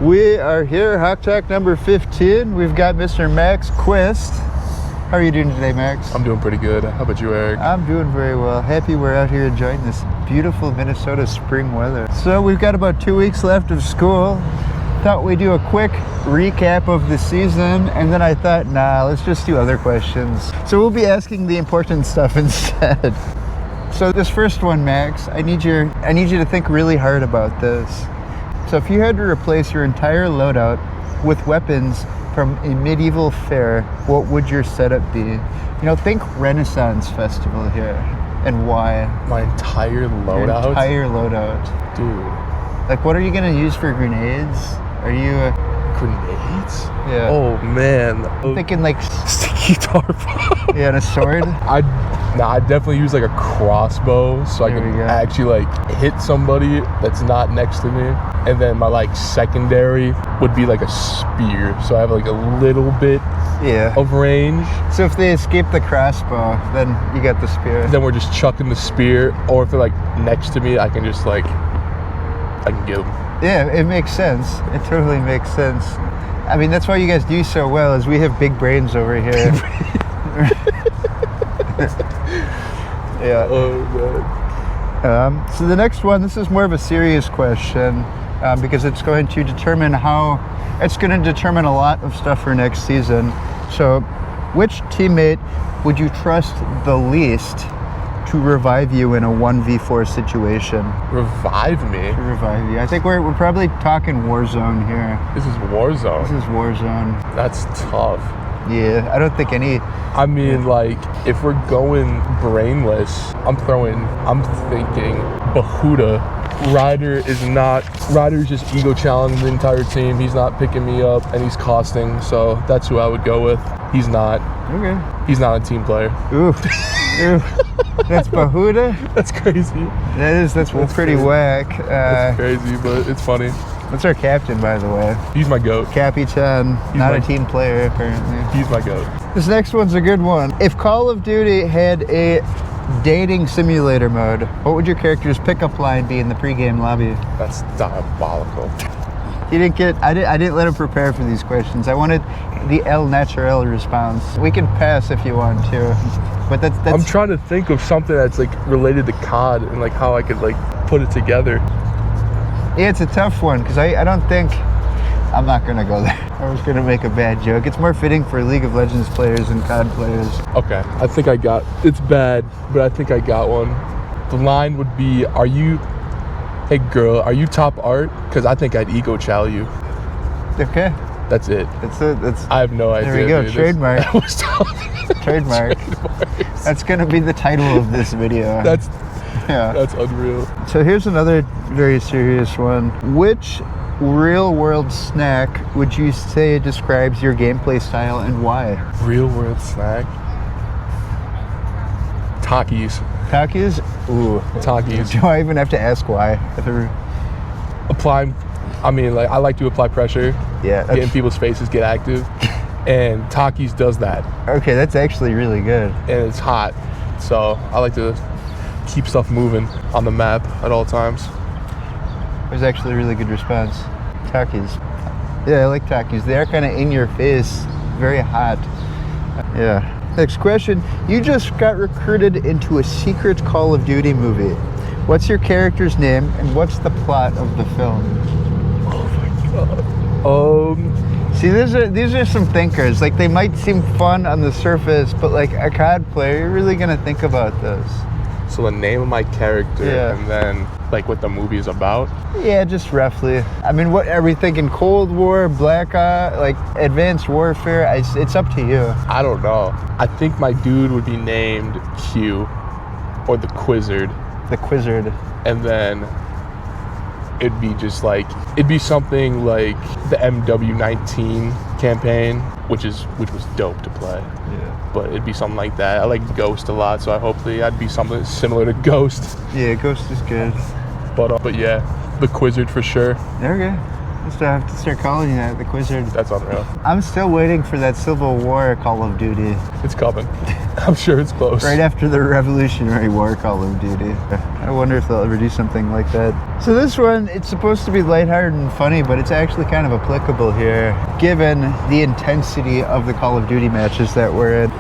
We are here, Hot Talk number 15. We've got Mr. Max Qwizard. How are you doing today, Max? I'm doing pretty good. How about you, Eric? I'm doing very well. Happy we're out here enjoying this beautiful Minnesota spring weather. So we've got about 2 weeks left of school. Thought we'd do a quick recap of the season, and then I thought, nah, let's just do other questions. So we'll be asking the important stuff instead. So this first one, Max, I need you to think really hard about this. So if you had to replace your entire loadout with weapons from a medieval fair, what would your setup be? You know, think Renaissance Festival here, and why? My entire loadout? Your entire loadout. Dude. Like, what are you gonna use for grenades? Are you Grenades? Yeah. Oh, man. I'm thinking like sticky tarp. Yeah, and a sword? I'd definitely use like a crossbow so I can actually like hit somebody that's not next to me. And then my like secondary would be like a spear, so I have like a little bit of range. So if they escape the crossbow, then you got the spear. Then we're just chucking the spear, or if they're like next to me, I can just like, I can get them. Yeah, it makes sense. It totally makes sense. I mean, that's why you guys do so well, is we have big brains over here. Yeah. Oh, man. So the next one, this is more of a serious question, because it's going to determine a lot of stuff for next season. So which teammate would you trust the least to revive you in a 1v4 situation? Revive me? To revive you. I think we're probably talking Warzone here. This is Warzone? This is Warzone. That's tough. Yeah, I don't think any... I mean, like, if we're going brainless, I'm thinking Bahuda. Ryder's just ego challenging the entire team. He's not picking me up, and he's costing, so that's who I would go with. He's not. Okay. He's not a team player. Ooh. Ooh. That's Bahuda? That's crazy. That's pretty whack. That's crazy, but it's funny. That's our captain, by the way. He's my GOAT. Capitan, not a team player, apparently. He's my GOAT. This next one's a good one. If Call of Duty had a dating simulator mode, what would your character's pickup line be in the pregame lobby? That's diabolical. You didn't get... I didn't let him prepare for these questions. I wanted the El Natural response. We can pass if you want to, but that's... I'm trying to think of something that's like related to COD and like how I could like put it together. Yeah, it's a tough one, because I don't think... I'm not going to go there. I was going to make a bad joke. It's more fitting for League of Legends players and COD players. Okay, I think I got... It's bad, but I think I got one. The line would be, hey girl, are you top art? Because I think I'd ego chow you. Okay. That's it. I have no idea. There we go, dude. trademark. Trademark. Trademarks. That's going to be the title of this video. That's unreal. So here's another very serious one. Which real world snack would you say describes your gameplay style, and why? Real world snack? Takis. Takis? Ooh. Takis. Do I even have to ask why? I like to apply pressure. Yeah. Get in people's faces, get active. And Takis does that. Okay, that's actually really good. And it's hot. So I like to keep stuff moving on the map at all times. It was actually a really good response. Takis. Yeah, I like Takis. They are kind of in your face, very hot. Yeah. Next question. You just got recruited into a secret Call of Duty movie. What's your character's name, and what's the plot of the film? Oh my god. See, these are some thinkers. Like, they might seem fun on the surface, but like a COD player, you're really gonna think about this. So the name of my character, and then like what the movie is about? Yeah, just roughly. I mean, what are we thinking? Cold War, Black Ops, like Advanced Warfare? It's up to you. I don't know. I think my dude would be named Q, or the Qwizard. The Qwizard. And then it'd be something like the MW19 campaign, which was dope to play. Yeah. But it'd be something like that. I like Ghost a lot, so hopefully I'd be something similar to Ghost. Yeah, Ghost is good. But yeah, the Qwizard for sure. Okay. still have to start calling that the Qwizard. That's unreal. I'm still waiting for that Civil War Call of Duty. It's coming. I'm sure it's close. Right after the Revolutionary War Call of Duty. I wonder if they'll ever do something like that. So this one, it's supposed to be lighthearted and funny, but it's actually kind of applicable here, given the intensity of the Call of Duty matches that we're in.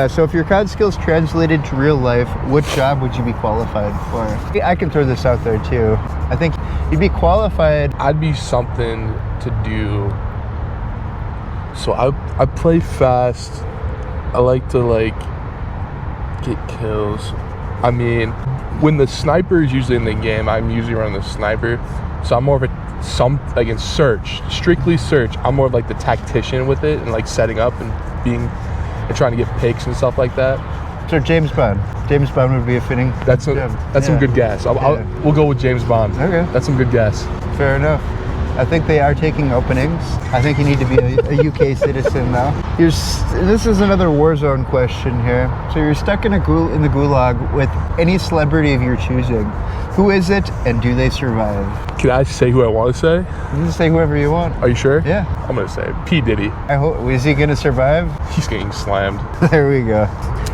So if your COD skills translated to real life, what job would you be qualified for? I can throw this out there too. I think you'd be qualified. I'd be something to do. So I play fast. I like to get kills. I mean, when the sniper is usually in the game, I'm usually running the sniper. So I'm more of in search, strictly search. I'm more of like the tactician with it and like setting up and trying to get picks and stuff like that. So James Bond. James Bond would be a fitting. That's some good guess. We'll go with James Bond. Okay. That's some good guess. Fair enough. I think they are taking openings. I think you need to be a UK citizen now. This is another Warzone question here. So you're stuck in the gulag with any celebrity of your choosing. Who is it, and do they survive? Can I say who I want to say? You can say whoever you want. Are you sure? Yeah. I'm gonna say P. Diddy. I hope. Is he gonna survive? He's getting slammed. There we go.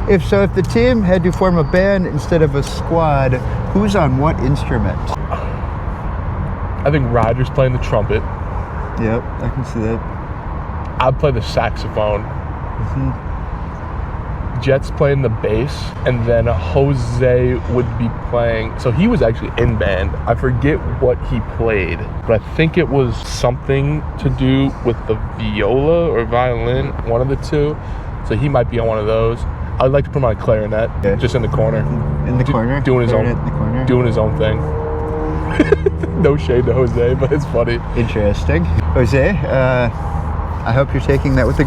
If the team had to form a band instead of a squad, who's on what instrument? I think Ryder's playing the trumpet. Yep, I can see that. I'd play the saxophone. Mm-hmm. Jet's playing the bass, and then Jose would be playing. So he was actually in band. I forget what he played, but I think it was something to do with the viola or violin, one of the two. So he might be on one of those. I'd like to put him on a clarinet, just in the corner. In the corner? Doing his Clarinet in the corner? Doing his own thing. No shade to Jose, but it's funny. Interesting. Jose, I hope you're taking that with a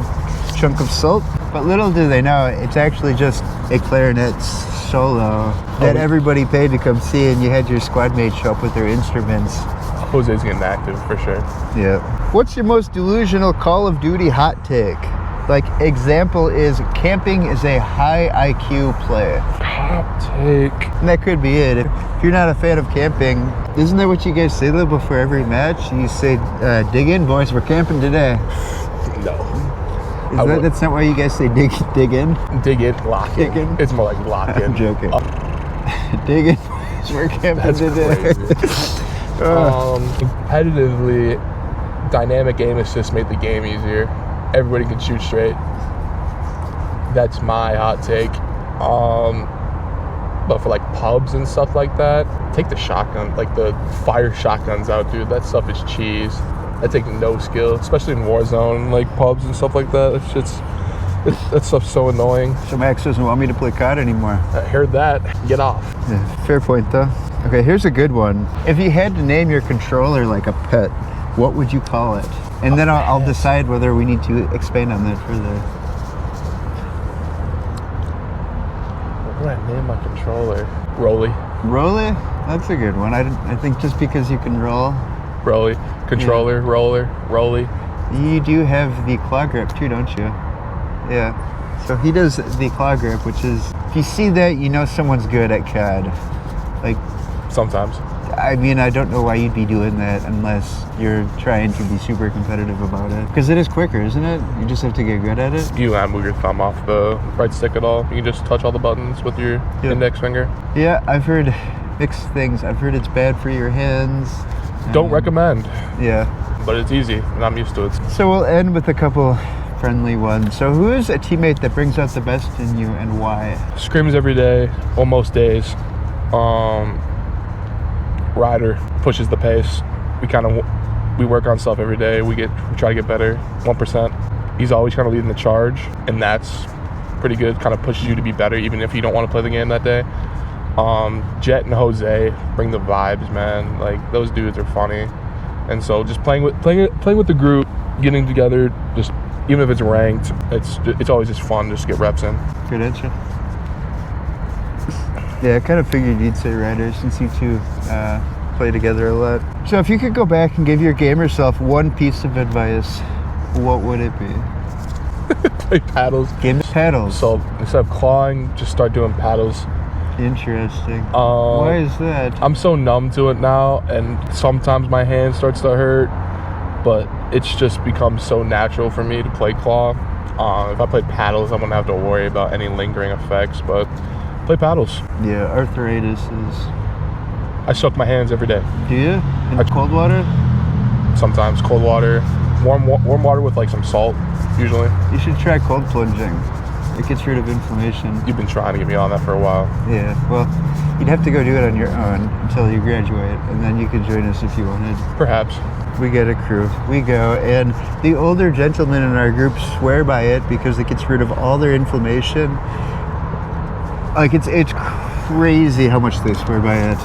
chunk of salt. But little do they know, it's actually just a clarinet solo that everybody paid to come see, and you had your squad mates show up with their instruments. Jose's getting active for sure. Yeah. What's your most delusional Call of Duty hot take? Like, example is camping is a high IQ play. Hot take. And that could be it. If you're not a fan of camping, isn't that what you guys say though before every match? You say, dig in, boys, we're camping today. No. That's not why you guys say dig in? Dig in, lock in. Dig in? It's more like lock in. I'm joking. Dig in, boys, we're camping That's today. crazy. Competitively, dynamic aim assist made the game easier. Everybody can shoot straight. That's my hot take. But for like pubs and stuff like that, take the shotgun, like the fire shotguns out, dude. That stuff is cheese. That takes no skill, especially in Warzone, like pubs and stuff like that. That stuff's so annoying. So Max doesn't want me to play COD anymore. I heard that. Get off. Yeah, fair point though. Okay, here's a good one. If you had to name your controller like a pet, what would you call it? And then I'll decide whether we need to expand on that further. What do I name my controller? Rolly. Rolly? That's a good one. I think just because you can roll. Rolly. Controller, yeah. Roller, Rolly. You do have the claw grip too, don't you? Yeah. So he does the claw grip, which is, if you see that, you know someone's good at COD. Like, sometimes. I mean, I don't know why you'd be doing that unless you're trying to be super competitive about it. Because it is quicker, isn't it? You just have to get good at it. You don't move your thumb off the right stick at all. You can just touch all the buttons with your index finger. Yeah, I've heard mixed things. I've heard it's bad for your hands. Don't recommend. Yeah. But it's easy, and I'm used to it. So we'll end with a couple friendly ones. So who is a teammate that brings out the best in you, and why? Scrims every day, well, most days. Ryder pushes the pace. We work on stuff every day. We try to get better, 1%. He's always kind of leading the charge, and that's pretty good. Kind of pushes you to be better, even if you don't want to play the game that day. Jet and Jose bring the vibes, man. Like, those dudes are funny, and so just playing with the group, getting together, just even if it's ranked, it's always just fun just to get reps in. Good answer. Yeah, I kind of figured you'd say Ryder since you two play together a lot. So if you could go back and give your gamer self one piece of advice, what would it be? Play paddles. Game paddles. So instead of clawing, just start doing paddles. Interesting. Why is that? I'm so numb to it now, and sometimes my hand starts to hurt. but it's just become so natural for me to play claw. If I played paddles, I wouldn't have to worry about any lingering effects, but play paddles. Yeah, arthritis is... I soak my hands every day. Do you? In cold water? Sometimes cold water, warm water with like some salt, usually. You should try cold plunging. It gets rid of inflammation. You've been trying to get me on that for a while. Yeah, well, you'd have to go do it on your own until you graduate, and then you could join us if you wanted. Perhaps. We get a crew. We go, and the older gentlemen in our group swear by it because it gets rid of all their inflammation. Like, it's crazy how much they swear by it.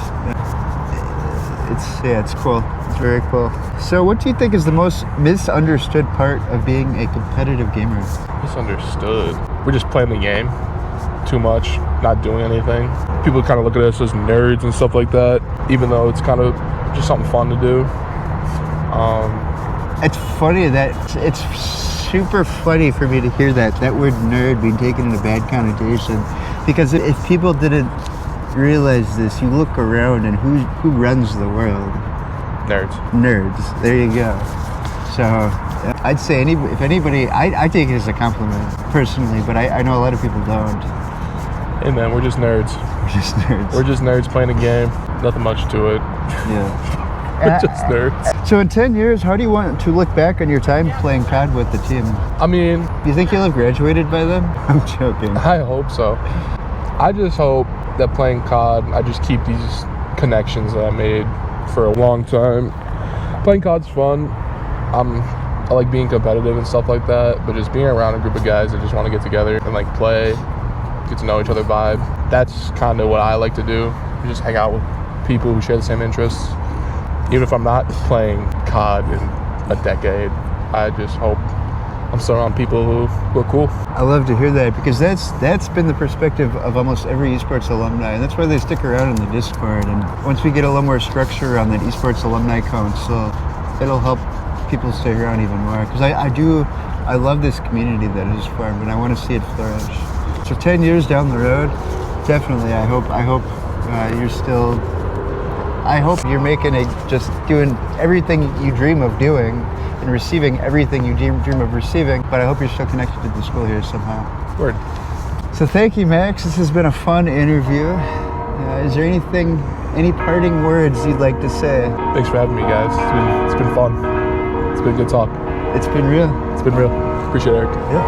It's cool. It's very cool. So what do you think is the most misunderstood part of being a competitive gamer? Misunderstood. We're just playing the game too much, not doing anything. People kind of look at us as nerds and stuff like that, even though it's kind of just something fun to do. It's funny that it's super funny for me to hear that word nerd being taken in a bad connotation, because if people didn't realize this, you look around and who runs the world? Nerds. There you go. So I'd say if anybody, I take it as a compliment personally, but I know a lot of people don't. Hey man, we're just nerds. We're just nerds playing a game. Nothing much to it. Yeah. We're just nerds. So in 10 years, how do you want to look back on your time playing COD with the team? I mean... Do you think you'll have graduated by then? I'm joking. I hope so. I just hope that playing COD, I just keep these connections that I made for a long time. Playing COD's fun. I like being competitive and stuff like that, but just being around a group of guys that just want to get together and like play, get to know each other vibe. That's kind of what I like to do. Just hang out with people who share the same interests. Even if I'm not playing COD in a decade, I just hope I'm still around people who are cool. I love to hear that, because that's been the perspective of almost every esports alumni, and that's why they stick around in the Discord. And once we get a little more structure on that esports alumni council, it'll help people stay around even more. Because I love this community that is formed, and I want to see it flourish. So 10 years down the road, definitely, I hope you're still. I hope you're just doing everything you dream of doing and receiving everything you dream of receiving, but I hope you're still connected to the school here somehow. Word. So thank you, Max. This has been a fun interview. Is there any parting words you'd like to say? Thanks for having me, guys. It's been fun. It's been a good talk. It's been real. It's been real. Appreciate it, Eric. Yeah.